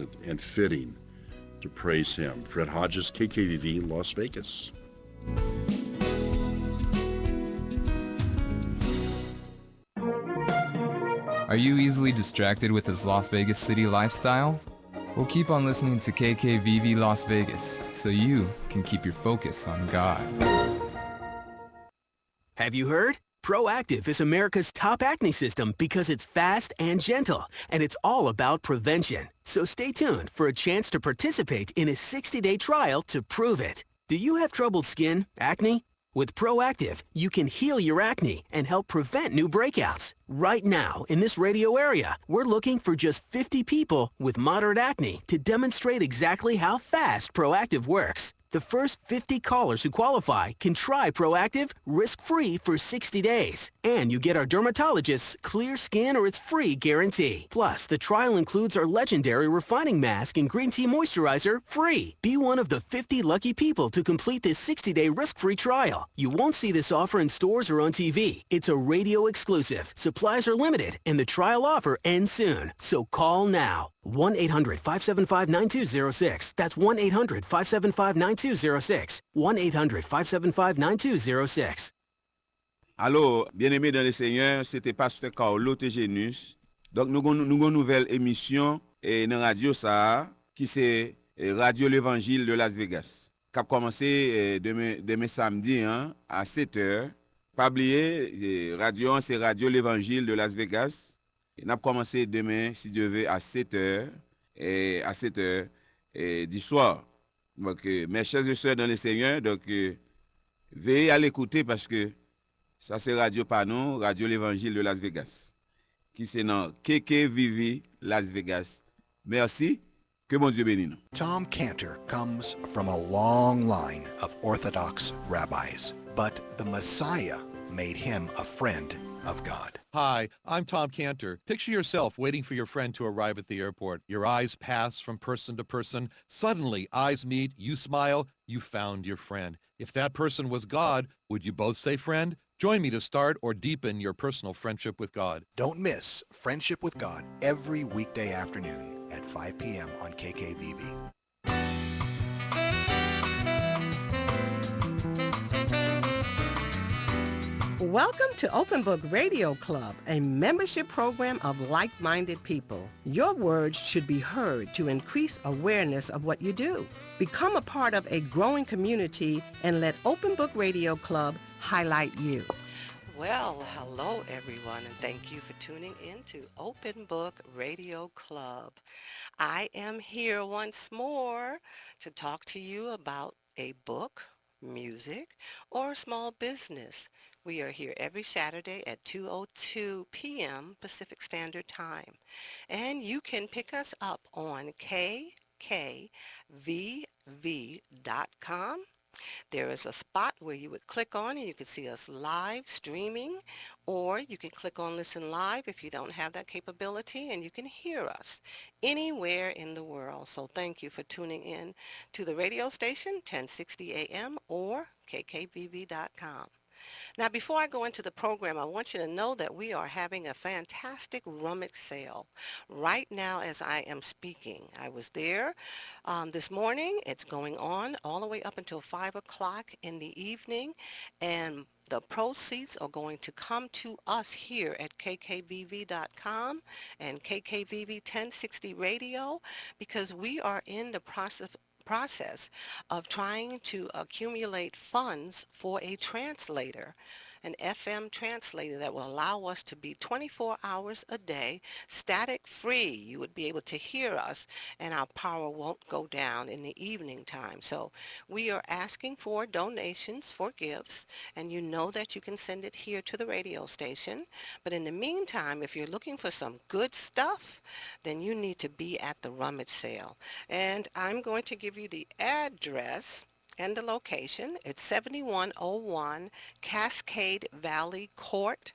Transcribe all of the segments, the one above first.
and fitting to praise him. Fred Hodges, KKVV, Las Vegas. Are you easily distracted with his Las Vegas city lifestyle? Well, keep on listening to KKVV Las Vegas so you can keep your focus on God. Have you heard? Proactive is America's top acne system because it's fast and gentle, and it's all about prevention. So stay tuned for a chance to participate in a 60-day trial to prove it. Do you have troubled skin, acne? With Proactive, you can heal your acne and help prevent new breakouts. Right now, in this radio area, we're looking for just 50 people with moderate acne to demonstrate exactly how fast Proactive works. The first 50 callers who qualify can try Proactive risk-free for 60 days. And you get our dermatologist's clear skin or it's free guarantee. Plus, the trial includes our legendary refining mask and green tea moisturizer free. Be one of the 50 lucky people to complete this 60-day risk-free trial. You won't see this offer in stores or on TV. It's a radio exclusive. Supplies are limited and the trial offer ends soon. So call now. 1-800-575-9206. That's 1-800-575-9206. 1-800-575-9206. Alors, bien-aimés dans le Seigneur, c'était Pasteur Carlo Tegenus. Donc, nous avons une nouvelle émission dans Radio ça, qui c'est Radio l'Évangile de Las Vegas. Qui a commencé demain samedi à 7h. Pas oublier, radio, c'est Radio l'Évangile de Las Vegas. On a commencé demain, si Dieu veut, à 7h du soir. Donc, mes chers et sœurs dans le Seigneur, donc, veillez à l'écouter parce que ça c'est Radio Panon, Radio l'Évangile de Las Vegas, qui c'est dans KKVV Las Vegas. Merci, que mon Dieu bénisse nous. Tom Cantor comes from a long line of Orthodox rabbis, but the Messiah made him a friend of God. Hi, I'm Tom Cantor. Picture yourself waiting for your friend to arrive at the airport. Your eyes pass from person to person. Suddenly, eyes meet, you smile, you found your friend. If that person was God, would you both say friend? Join me to start or deepen your personal friendship with God. Don't miss Friendship with God every weekday afternoon at 5 p.m. on KKVV. Welcome to Open Book Radio Club, a membership program of like-minded people. Your words should be heard to increase awareness of what you do. Become a part of a growing community and let Open Book Radio Club highlight you. Well, hello everyone, and thank you for tuning in to Open Book Radio Club. I am here once more to talk to you about a book, music, or small business. We are here every Saturday at 2:02 p.m. Pacific Standard Time. And you can pick us up on kkvv.com. There is a spot where you would click on and you can see us live streaming, or you can click on Listen Live if you don't have that capability, and you can hear us anywhere in the world. So thank you for tuning in to the radio station, 1060 AM or kkvv.com. Now, before I go into the program, I want you to know that we are having a fantastic rummage sale right now as I am speaking. I was there this morning. It's going on all the way up until 5 o'clock in the evening, and the proceeds are going to come to us here at kkvv.com and KKVV 1060 Radio, because we are in the process of trying to accumulate funds for a translator, an FM translator that will allow us to be 24 hours a day, static free. You would be able to hear us and our power won't go down in the evening time. So we are asking for donations for gifts, and you know that you can send it here to the radio station. But in the meantime, if you're looking for some good stuff, then you need to be at the rummage sale. And I'm going to give you the address and the location. It's 7101 Cascade Valley Court.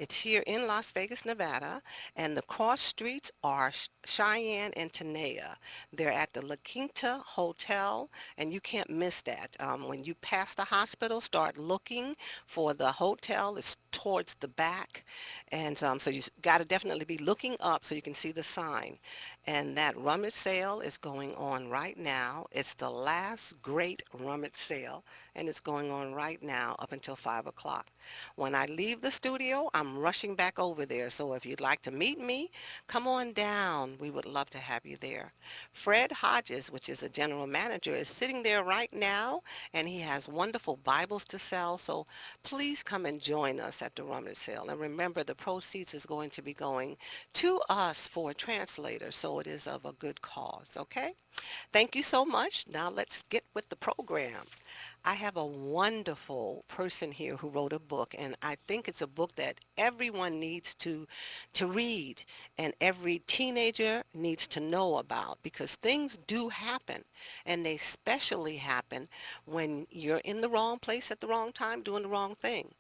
It's here in Las Vegas, Nevada, and the cross streets are Cheyenne and Tenaya. They're at the La Quinta Hotel, and you can't miss that. When you pass the hospital, start looking for the hotel. It's towards the back, and so you got to definitely be looking up so you can see the sign. And that rummage sale is going on right now. It's the last great rummage sale, and it's going on right now up until 5 o'clock. When I leave the studio, I'm rushing back over there. So if you'd like to meet me, come on down. We would love to have you there. Fred Hodges, which is the general manager, is sitting there right now, and he has wonderful Bibles to sell. So please come and join us at the rummage sale. And remember, the proceeds is going to be going to us for a translator, so it is of a good cause, okay? Thank you so much. Now let's get with the program. I have a wonderful person here who wrote a book, and I think it's a book that everyone needs to read, and every teenager needs to know about, because things do happen, and they especially happen when you're in the wrong place at the wrong time doing the wrong thing.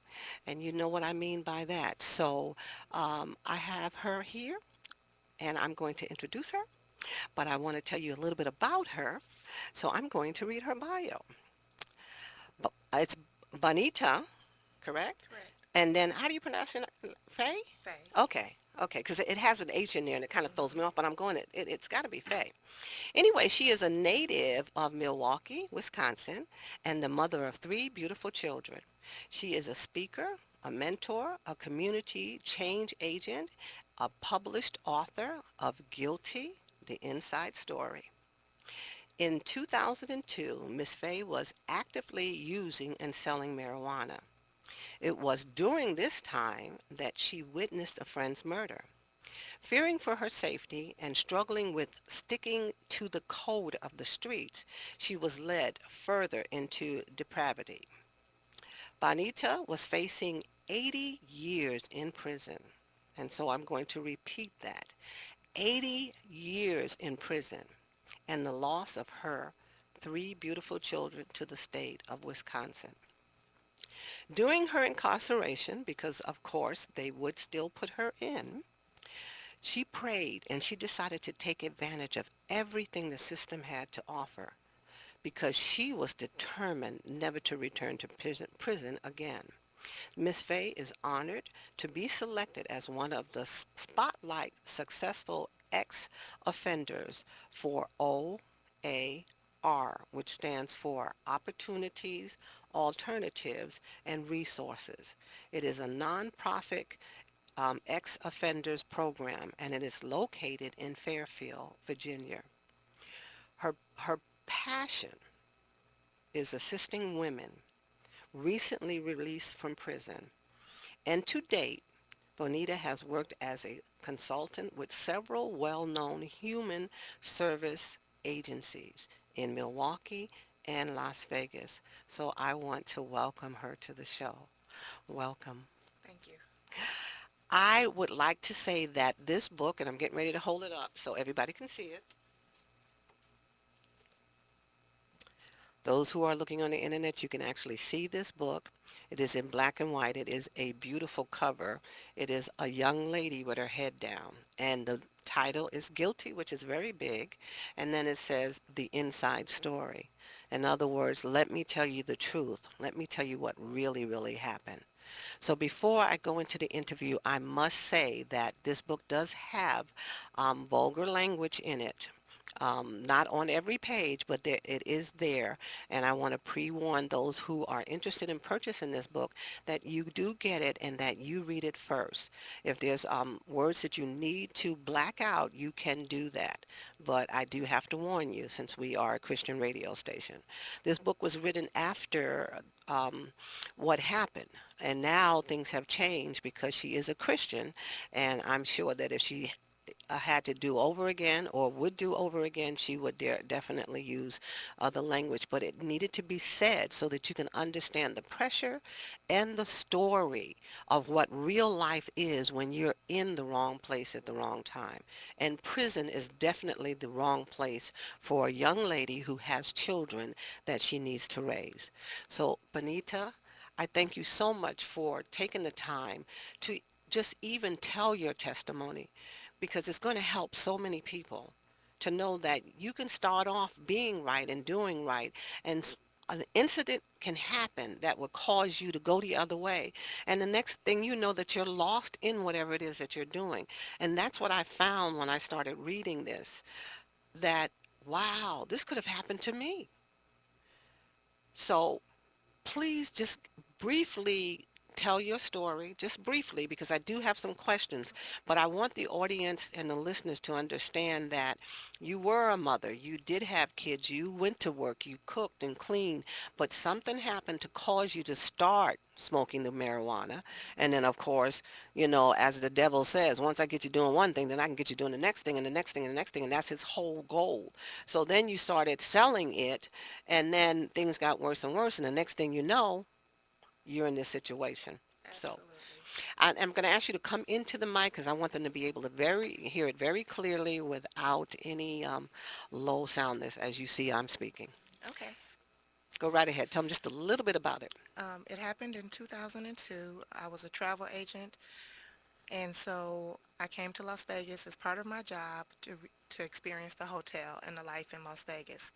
And you know what I mean by that. So I have her here, and I'm going to introduce her, but I want to tell you a little bit about her. So I'm going to read her bio. It's Bonita, correct? Correct. And then how do you pronounce your name? Faye? Faye. Okay, okay, because it has an H in there and it kind of throws me off, but I'm going, it's got to be Faye. Anyway, she is a native of Milwaukee, Wisconsin, and the mother of 3 beautiful children. She is a speaker, a mentor, a community change agent, a published author of Guilty, The Inside Story. In 2002, Miss Faye was actively using and selling marijuana. It was during this time that she witnessed a friend's murder. Fearing for her safety and struggling with sticking to the code of the streets, she was led further into depravity. Bonita was facing 80 years in prison, and so I'm going to repeat that. 80 years in prison, and the loss of her 3 beautiful children to the state of Wisconsin. During her incarceration, because of course they would still put her in, she prayed and she decided to take advantage of everything the system had to offer, because she was determined never to return to prison again. Miss Faye is honored to be selected as one of the Spotlight Successful Ex-Offenders for OAR, which stands for Opportunities, Alternatives, and Resources. It is a nonprofit ex-offenders program, and it is located in Fairfield, Virginia. Her passion is assisting women recently released from prison, and to date, Bonita has worked as a consultant with several well-known human service agencies in Milwaukee and Las Vegas. So I want to welcome her to the show. Welcome. Thank you. I would like to say that this book, and I'm getting ready to hold it up so everybody can see it. Those who are looking on the internet, you can actually see this book. It is in black and white. It is a beautiful cover. It is a young lady with her head down. And the title is Guilty, which is very big. And then it says The Inside Story. In other words, let me tell you the truth. Let me tell you what really, really happened. So before I go into the interview, I must say that this book does have vulgar language in it. Not on every page, but it is there. And I want to pre-warn those who are interested in purchasing this book that you do get it and that you read it first. If there's words that you need to black out, you can do that. But I do have to warn you, since we are a Christian radio station. This book was written after what happened. And now things have changed because she is a Christian. And I'm sure that if she had to do over again or would do over again, she would definitely use the language. But it needed to be said so that you can understand the pressure and the story of what real life is when you're in the wrong place at the wrong time. And prison is definitely the wrong place for a young lady who has children that she needs to raise. So, Bonita, I thank you so much for taking the time to just even tell your testimony, because it's going to help so many people to know that you can start off being right and doing right, and an incident can happen that will cause you to go the other way. And the next thing you know that you're lost in whatever it is that you're doing. And that's what I found when I started reading this, that, wow, this could have happened to me. So please just briefly tell your story, just briefly, because I do have some questions, but I want the audience and the listeners to understand that you were a mother, you did have kids, you went to work, you cooked and cleaned, but something happened to cause you to start smoking the marijuana. And then, of course, as the devil says, once I get you doing one thing, then I can get you doing the next thing and the next thing and the next thing, and that's his whole goal. So then you started selling it, and then things got worse and worse, and the next thing you know, you're in this situation. So Absolutely. I'm going to ask you to come into the mic, because I want them to be able to hear it very clearly without any low soundness, as you see I'm speaking. Okay. Go right ahead. Tell them just a little bit about it. It happened in 2002. I was a travel agent, and so I came to Las Vegas as part of my job to experience the hotel and the life in Las Vegas.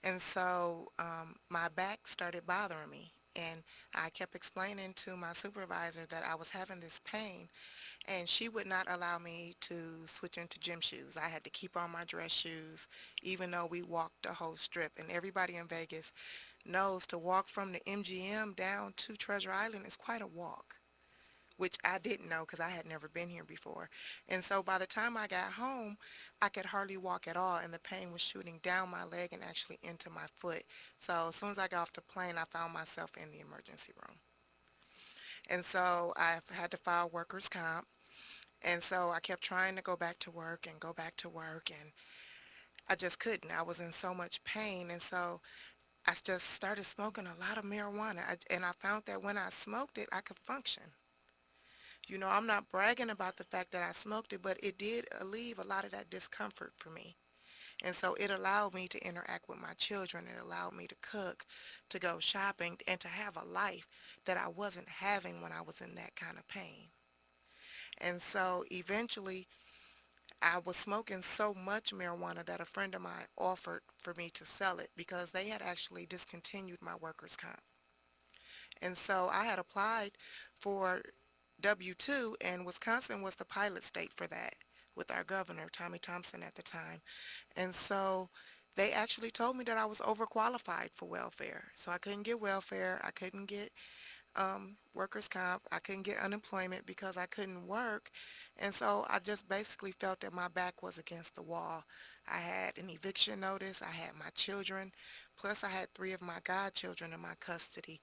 And so my back started bothering me, and I kept explaining to my supervisor that I was having this pain, and she would not allow me to switch into gym shoes. I had to keep on my dress shoes, even though we walked the whole strip. And everybody in Vegas knows to walk from the MGM down to Treasure Island is quite a walk, which I didn't know because I had never been here before. And so by the time I got home, I could hardly walk at all, and the pain was shooting down my leg and actually into my foot. So as soon as I got off the plane, I found myself in the emergency room. And so I had to file workers' comp. And so I kept trying to go back to work and go back to work, and I just couldn't. I was in so much pain. And so I just started smoking a lot of marijuana. And I found that when I smoked it, I could function. I'm not bragging about the fact that I smoked it, but it did alleviate a lot of that discomfort for me. And so it allowed me to interact with my children. It allowed me to cook, to go shopping, and to have a life that I wasn't having when I was in that kind of pain. And so eventually I was smoking so much marijuana that a friend of mine offered for me to sell it because they had actually discontinued my workers' comp. And so I had applied for W-2, and Wisconsin was the pilot state for that with our governor, Tommy Thompson, at the time. And so they actually told me that I was overqualified for welfare. So I couldn't get welfare. I couldn't get workers' comp. I couldn't get unemployment because I couldn't work. And so I just basically felt that my back was against the wall. I had an eviction notice. I had my children. Plus, I had 3 of my godchildren in my custody.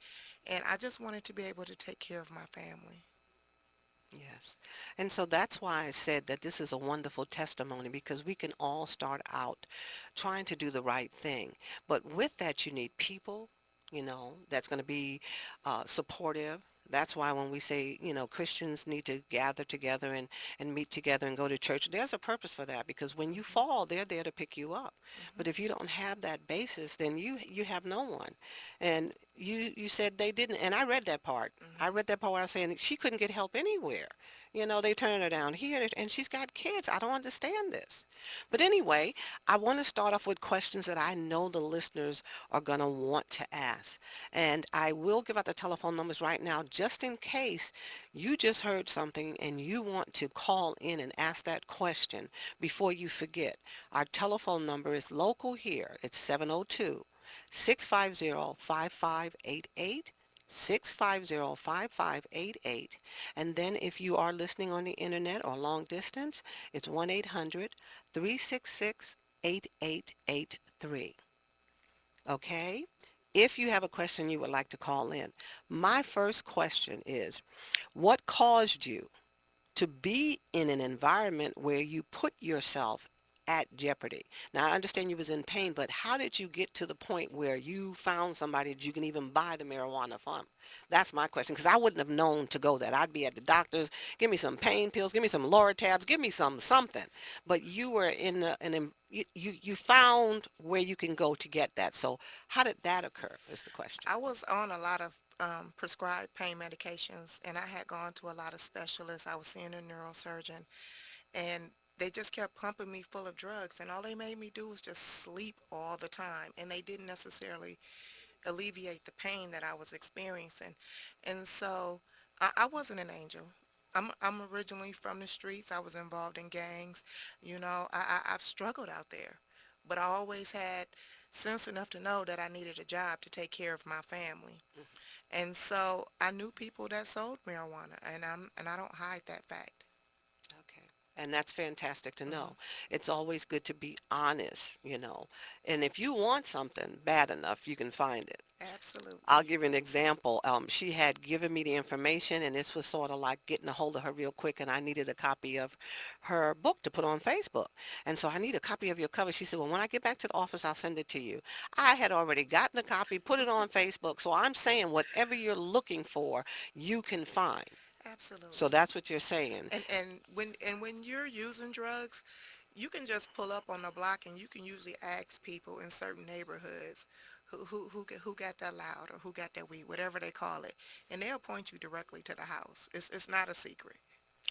And I just wanted to be able to take care of my family. Yes. And so that's why I said that this is a wonderful testimony, because we can all start out trying to do the right thing. But with that, you need people, that's going to be supportive. That's why when we say, Christians need to gather together and meet together and go to church, there's a purpose for that, because when you fall, they're there to pick you up. But if you don't have that basis, then you have no one. And you said they didn't, and I read that part. I read that part where I was saying she couldn't get help anywhere. They turned her down here, and she's got kids. I don't understand this. But anyway, I want to start off with questions that I know the listeners are going to want to ask. And I will give out the telephone numbers right now, just in case you just heard something and you want to call in and ask that question before you forget. Our telephone number is local here. It's 702-650-5588. 650-5588. And then if you are listening on the internet or long distance, it's 1-800-366-8883. Okay? If you have a question you would like to call in. My first question is, what caused you to be in an environment where you put yourself at jeopardy? Now, I understand you was in pain, but how did you get to the point where you found somebody that you can even buy the marijuana from? That's my question, because I wouldn't have known to go that. I'd be at the doctor's, give me some pain pills, give me some Loratabs, give me something. But you were you found where you can go to get that. So how did that occur is the question. I was on a lot of prescribed pain medications, and I had gone to a lot of specialists. I was seeing a neurosurgeon, and they just kept pumping me full of drugs, and all they made me do was just sleep all the time, and they didn't necessarily alleviate the pain that I was experiencing. And so I wasn't an angel. I'm originally from the streets. I was involved in gangs. I've struggled out there, but I always had sense enough to know that I needed a job to take care of my family. And so I knew people that sold marijuana, and I don't hide that fact. Okay. And that's fantastic to Hmm. know. It's always good to be honest, you know. And if you want something bad enough, you can find it. I'll Absolutely. give you an example. She had given me the information, and this was sort of like getting a hold of her real quick, and I needed a copy of her book to put on Facebook. And so I need a copy of your cover. She said, well, when I get back to the office, I'll send it to you. I had already gotten a copy, put it on Facebook. So I'm saying whatever you're looking for, you can find. So Absolutely. that's what you're saying. And when you're using drugs, you can just pull up on the block and you can usually ask people in certain neighborhoods who got that loud or who got that weed, whatever they call it, and they'll point you directly to the house. It's not a secret.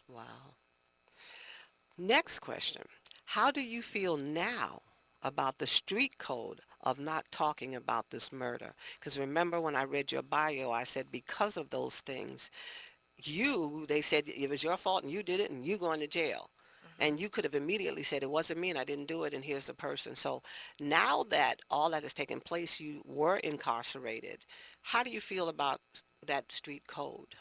Wow. Next question. How do you feel now about the street code of not talking about this murder? Because remember when I read your bio, I said because of those things, they said it was your fault and you did it and you going to jail. Hmm. And you could have immediately said it wasn't me and I didn't do it and here's the person. So now that all that has taken place, you were incarcerated. How do you feel about that street code?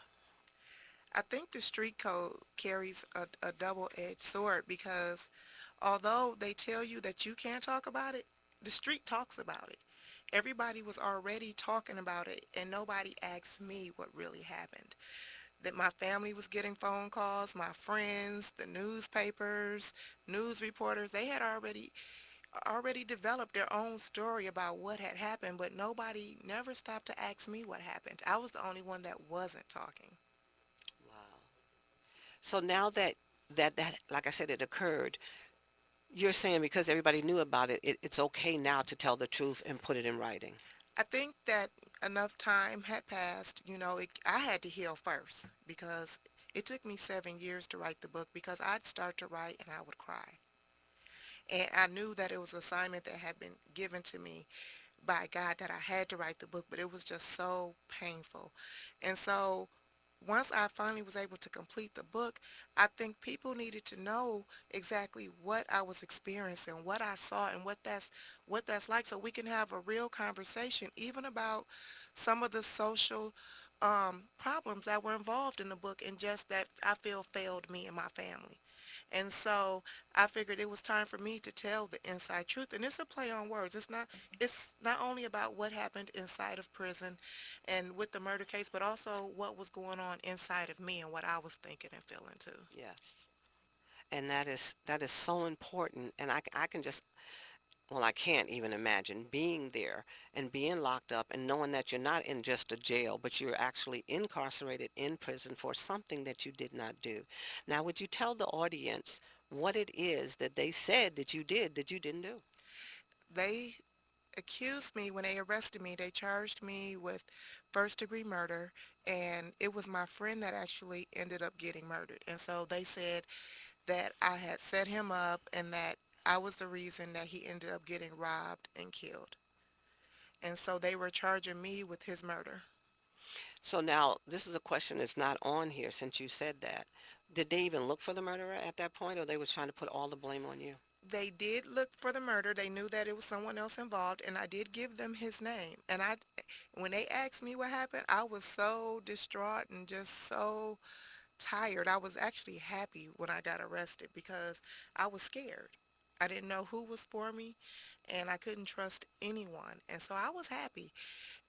I think the street code carries a double-edged sword because although they tell you that you can't talk about it, the street talks about it. Everybody was already talking about it, and nobody asked me what really happened. That my family was getting phone calls, my friends, the newspapers, news reporters, they had already developed their own story about what had happened, but nobody never stopped to ask me what happened. I was the only one that wasn't talking. Wow. So now that like I said, it occurred, you're saying because everybody knew about it, it's okay now to tell the truth and put it in writing. I think that enough time had passed. I had to heal first because it took me 7 years to write the book because I'd start to write and I would cry. And I knew that it was an assignment that had been given to me by God that I had to write the book, but it was just so painful. And so once I finally was able to complete the book, I think people needed to know exactly what I was experiencing, what I saw, and what that's like, so we can have a real conversation, even about some of the social problems that were involved in the book, and just that I feel failed me and my family. And so I figured it was time for me to tell the inside truth. And it's a play on words. It's not only about what happened inside of prison and with the murder case, but also what was going on inside of me and what I was thinking and feeling too. Yes. And that is so important. And I can just, well, I can't even imagine being there and being locked up and knowing that you're not in just a jail, but you're actually incarcerated in prison for something that you did not do. Now, would you tell the audience what it is that they said that you did that you didn't do? They accused me when they arrested me. They charged me with first degree murder, and it was my friend that actually ended up getting murdered. And so they said that I had set him up and that I was the reason that he ended up getting robbed and killed. And so they were charging me with his murder. So now this is a question that's not on here since you said that. Did they even look for the murderer at that point, or they was trying to put all the blame on you? They did look for the murder. They knew that it was someone else involved, and I did give them his name. And when they asked me what happened, I was so distraught and just so tired. I was actually happy when I got arrested because I was scared. I didn't know who was for me, and I couldn't trust anyone. And so I was happy.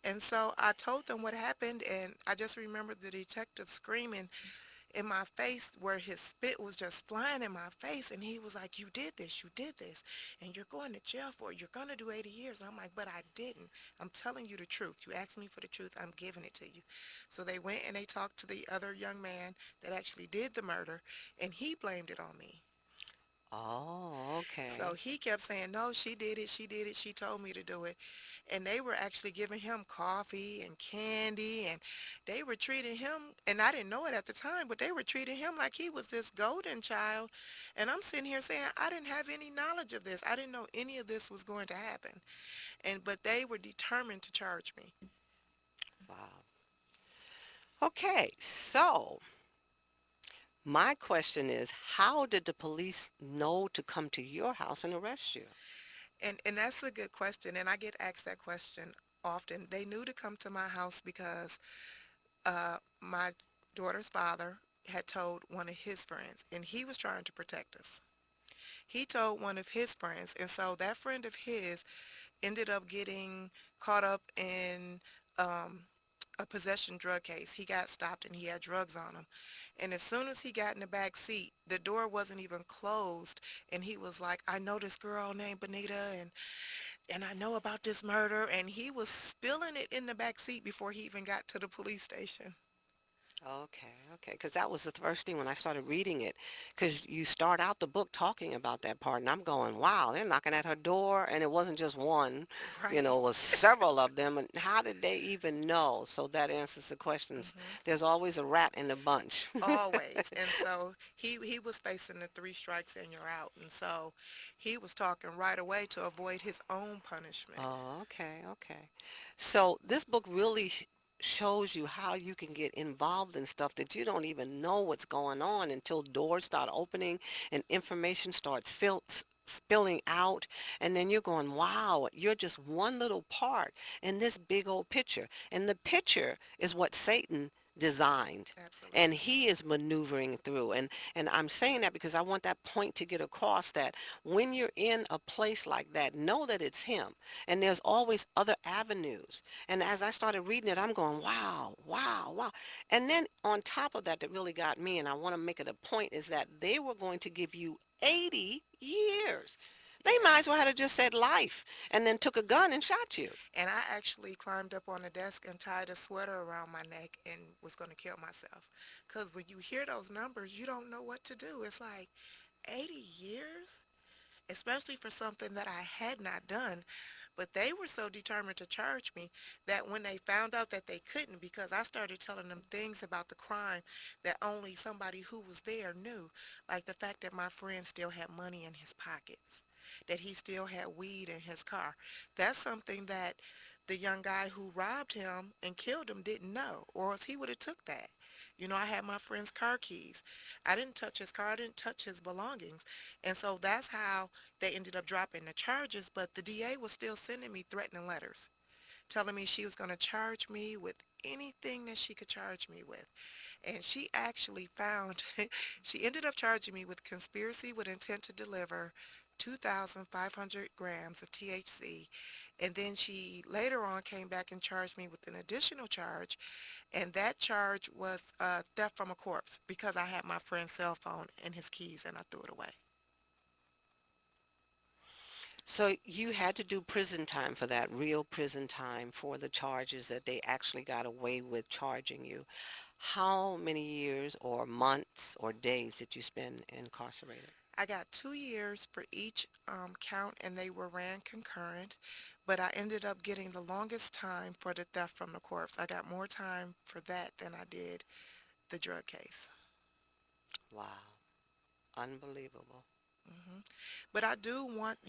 And so I told them what happened, and I just remember the detective screaming in my face where his spit was just flying in my face, and he was like, you did this, and you're going to jail for it. You're going to do 80 years. And I'm like, but I didn't. I'm telling you the truth. You asked me for the truth. I'm giving it to you. So they went and they talked to the other young man that actually did the murder, and he blamed it on me. Oh, So okay. he kept saying, no, she did it, she did it, she told me to do it. And they were actually giving him coffee and candy, and they were treating him, and I didn't know it at the time, but they were treating him like he was this golden child. And I'm sitting here saying, I didn't have any knowledge of this. I didn't know any of this was going to happen. But they were determined to charge me. Wow. Okay, so my question is, how did the police know to come to your house and arrest you? And that's a good question, and I get asked that question often. They knew to come to my house because my daughter's father had told one of his friends, and he was trying to protect us. He told one of his friends, and so that friend of his ended up getting caught up in um, a possession drug case. He got stopped and he had drugs on him. And as soon as he got in the back seat, the door wasn't even closed, and he was like, I know this girl named Benita, and I know about this murder, and he was spilling it in the back seat before he even got to the police station. Okay, okay, because that was the first thing when I started reading it, because you start out the book talking about that part, and I'm going, wow, they're knocking at her door, and it wasn't just one, Right. it was several of them, and how did they even know? So that answers the questions. Hmm. There's always a rat in the bunch. Always. And so he was facing the three strikes and you're out. And so he was talking right away to avoid his own punishment. Oh, okay, okay. So this book really shows you how you can get involved in stuff that you don't even know what's going on until doors start opening and information starts spilling out, and then you're going, wow, you're just one little part in this big old picture. And the picture is what Satan designed. And Absolutely. he is maneuvering through. And I'm saying that because I want that point to get across that when you're in a place like that, know that it's him. And there's always other avenues. And as I started reading it, I'm going, wow, wow, wow. And then on top of that, that really got me, and I want to make it a point, is that they were going to give you 80 years. They might as well Yes. have just said life and then took a gun and shot you. And I actually climbed up on the desk and tied a sweater around my neck and was going to kill myself. Because when you hear those numbers, you don't know what to do. It's like 80 years, especially for something that I had not done. But they were so determined to charge me that when they found out that they couldn't, because I started telling them things about the crime that only somebody who was there knew, like the fact that my friend still had money in his pockets, that he still had weed in his car. That's something that the young guy who robbed him and killed him didn't know, or else he would have took that. I had my friend's car keys. I didn't touch his car. I didn't touch his belongings. And so that's how they ended up dropping the charges, but the DA was still sending me threatening letters, telling me she was going to charge me with anything that she could charge me with. And she actually found, she ended up charging me with conspiracy with intent to deliver 2,500 grams of THC. And then she later on came back and charged me with an additional charge, and that charge was theft from a corpse because I had my friend's cell phone and his keys and I threw it away. So you had to do prison time for that, real prison time for the charges that they actually got away with charging you. How many years or months or days did you spend incarcerated? I got 2 years for each count and they were ran concurrent, but I ended up getting the longest time for the theft from the corpse. I got more time for that than I did the drug case. Wow, unbelievable. Hmm. But I do want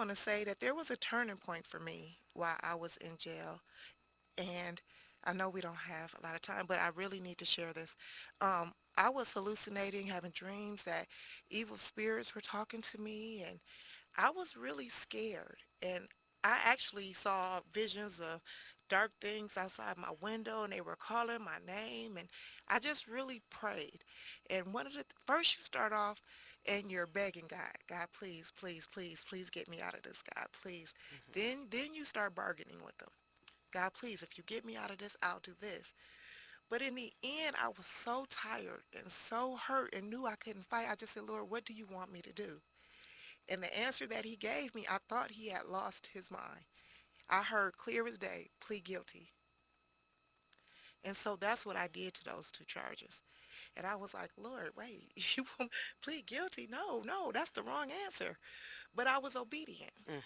to say that there was a turning point for me while I was in jail. And I know we don't have a lot of time, but I really need to share this. I was hallucinating, having dreams that evil spirits were talking to me, and I was really scared. And I actually saw visions of dark things outside my window, and they were calling my name, and I just really prayed. And one of the first you start off and you're begging God, God, please, please, please, please get me out of this, God, please. Hmm. Then you start bargaining with them. God, please, if you get me out of this, I'll do this. But in the end, I was so tired and so hurt and knew I couldn't fight. I just said, Lord, what do you want me to do? And the answer that he gave me, I thought he had lost his mind. I heard clear as day, plead guilty. And so that's what I did to those two charges. And I was like, Lord, wait, you won't plead guilty? No, that's the wrong answer. But I was obedient. Hmm.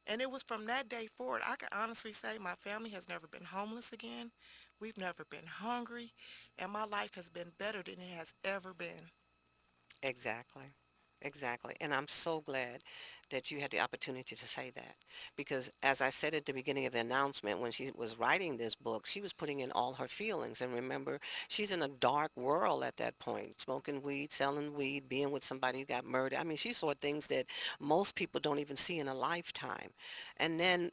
And it was from that day forward, I can honestly say my family has never been homeless again. We've never been hungry. And my life has been better than it has ever been. Exactly. Exactly. And I'm so glad that you had the opportunity to say that. Because as I said at the beginning of the announcement, when she was writing this book, she was putting in all her feelings. And remember, she's in a dark world at that point, smoking weed, selling weed, being with somebody who got murdered. I mean, she saw things that most people don't even see in a lifetime. And then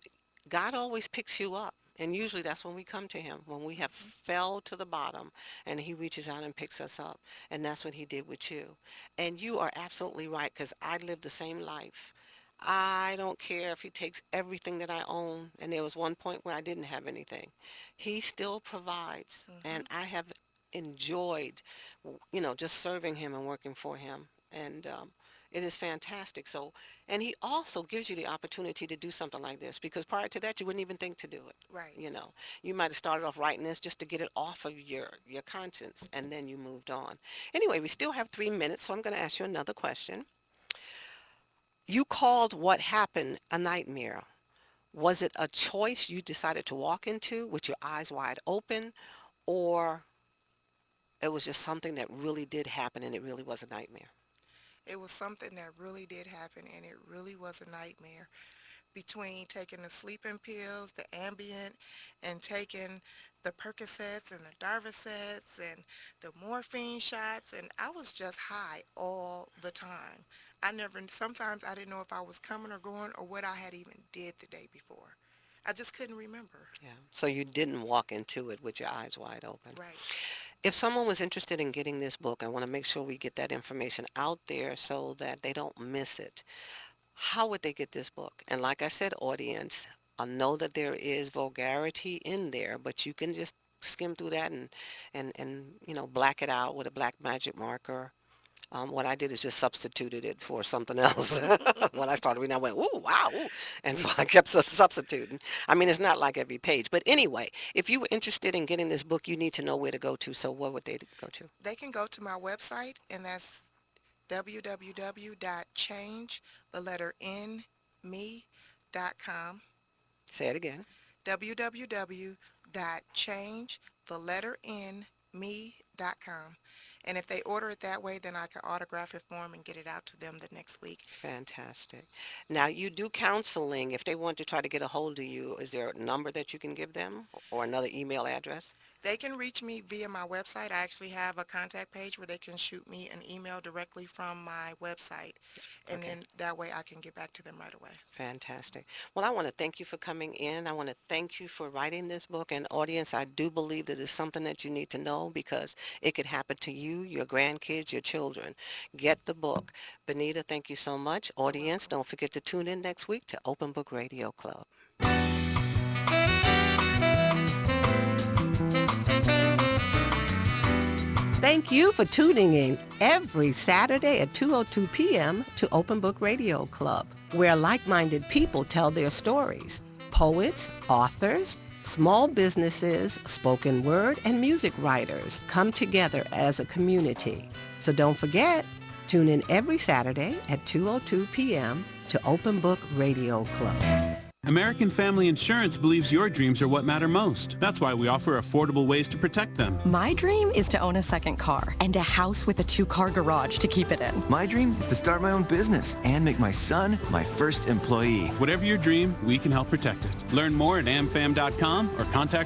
God always picks you up. And usually that's when we come to him, when we have fell to the bottom, and he reaches out and picks us up. And that's what he did with you. And you are absolutely right, because I lived the same life. I don't care if he takes everything that I own, and there was one point where I didn't have anything. He still provides, Hmm. and I have enjoyed, just serving him and working for him. And it is fantastic. So, and he also gives you the opportunity to do something like this, because prior to that, you wouldn't even think to do it. Right. You might have started off writing this just to get it off of your conscience, and then you moved on. Anyway, we still have 3 minutes, so I'm going to ask you another question. You called what happened a nightmare. Was it a choice you decided to walk into with your eyes wide open, or it was just something that really did happen and it really was a nightmare? It was something that really did happen, and it really was a nightmare. Between taking the sleeping pills, the Ambien, and taking the Percocets and the Darvocets and the morphine shots, and I was just high all the time. Sometimes I didn't know if I was coming or going or what I had even did the day before. I just couldn't remember. Yeah. So you didn't walk into it with your eyes wide open. Right. If someone was interested in getting this book, I want to make sure we get that information out there so that they don't miss it. How would they get this book? And like I said, audience, I know that there is vulgarity in there, but you can just skim through that and black it out with a black magic marker. What I did is just substituted it for something else. When I started reading, I went, ooh, wow, ooh. And so I kept substituting. I mean, it's not like every page. But anyway, if you were interested in getting this book, you need to know where to go to. So what would they go to? They can go to my website, and that's www.change, the letter N, me.com. Say it again. www.change, the letter N, me.com. And if they order it that way, then I can autograph it for them and get it out to them the next week. Fantastic. Now, you do counseling. If they want to try to get a hold of you, is there a number that you can give them or another email address? They can reach me via my website. I actually have a contact page where they can shoot me an email directly from my website. And Okay. then that way I can get back to them right away. Fantastic. Well, I want to thank you for coming in. I want to thank you for writing this book. And audience, I do believe that it's something that you need to know, because it could happen to you, your grandkids, your children. Get the book. Benita, thank you so much. Audience, don't forget to tune in next week to Open Book Radio Club. Thank you for tuning in every Saturday at 2:02 p.m. to Open Book Radio Club, where like-minded people tell their stories. Poets, authors, small businesses, spoken word, and music writers come together as a community. So don't forget, tune in every Saturday at 2:02 p.m. to Open Book Radio Club. American Family Insurance believes your dreams are what matter most. That's why we offer affordable ways to protect them. My dream is to own a second car and a house with a 2-car garage to keep it in. My dream is to start my own business and make my son my first employee. Whatever your dream, we can help protect it. Learn more at amfam.com or contact